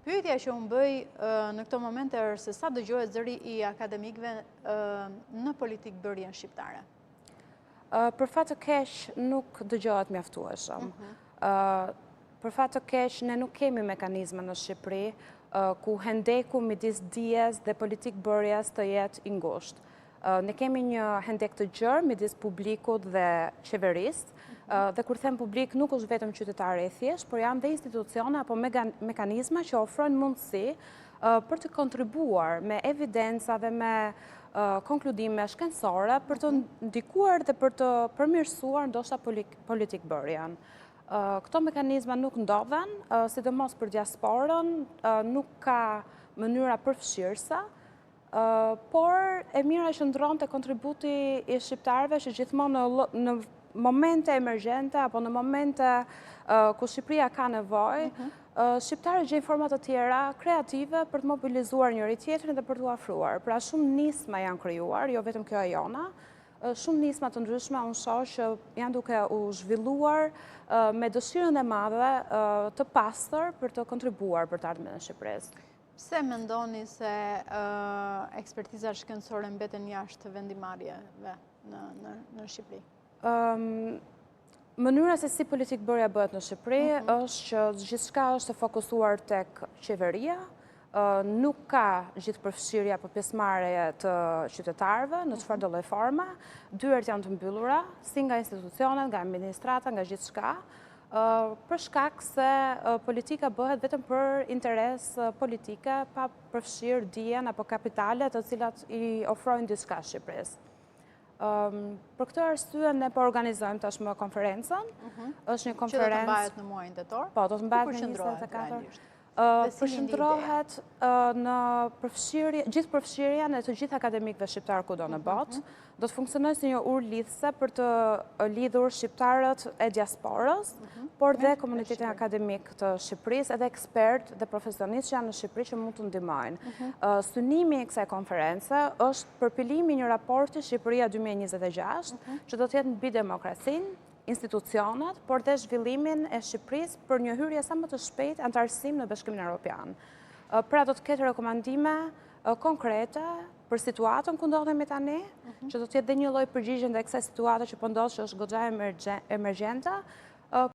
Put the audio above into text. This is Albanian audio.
Pyetja që unë bëj në këto momente është se sa dëgjohet zëri i akademikëve në politikë bërjen shqiptare? Për fat të keq nuk dëgjohet mjaftueshëm. Për fat të keq ne nuk kemi mekanizme në Shqipëri ku hendeku midis dijes dhe politikë bërjes të jetë i ngushtë. Ne kemi një hendek të gjerë midis publikut dhe qeverisë, dhe kur them publik nuk është vetëm qytetarë e thjesht, por janë dhe institucione apo mekanizma që ofrojnë mundësi për të kontribuar me evidenca dhe me konkludime shkencore për të ndikuar dhe për të përmirësuar ndoshta politikë bërjen. Këto mekanizma nuk ndodhen, sidomos për diasporën, nuk ka mënyra përfshirëse, por e mira qëndron te kontributi i shqiptarëve që gjithmonë në momente emergjente apo në momente ku Shqipëria ka nevojë, shqiptarët gjejnë forma të tjera kreative për të mobilizuar njëri tjetrin dhe për t'u afruar. Pra shumë nisma janë krijuar, jo vetëm kjo e jona, shumë nisma të ndryshme unë shoh që janë duke u zhvilluar me dëshirën e madhe të pastër për të kontribuar për të ardhmen e Shqipërisë. Pse mendoni se ekspertizat shkencore mbeten jashtë vendimarrjeve në Shqipëri? Mënyra se si politikë bërja bëhet në Shqipëri është që gjithçka është e fokusuar tek qeveria, nuk ka gjithë përfshirja apo pjesëmarrje të qytetarëve në çfarë do lloj forme, dyert janë të mbyllura, si nga institucionet, nga administrata, nga gjithçka, për shkak se politika bëhet vetëm për interes politike, pa përfshirë dijen apo kapitalet të cilat i ofrojnë diçka Shqipërisë. Për këtë arsye ne po organizojmë tashmë konferencën. Është një konferencë që do të mbahet në muajin tetor. Po, do të mbahet në 24. Përshëndrohet në gjithë përfshirjen e të gjithë akademikëve shqiptar kudo në botë. Do të funksionojë si një urë lidhëse për të lidhur shqiptarët e diasporës, por dhe komunitetin akademik të Shqipërisë, edhe ekspert dhe profesionistë që janë në Shqipëri që mund të ndihmojnë. Synimi i kësaj konference është përpilimi i një raporti Shqipëria 2026, që do të jetë mbi demokracinë, institucionet, por dhe zhvillimin e Shqipërisë për një hyrje sa më të shpejtë antarësim në Bashkimin Evropian. Pra do të ketë rekomandime konkrete për situatën ku ndodhemi tani, që do të jetë dhe një lloj përgjigje ndaj kësaj situate që po ndodh që është goxha emergjente,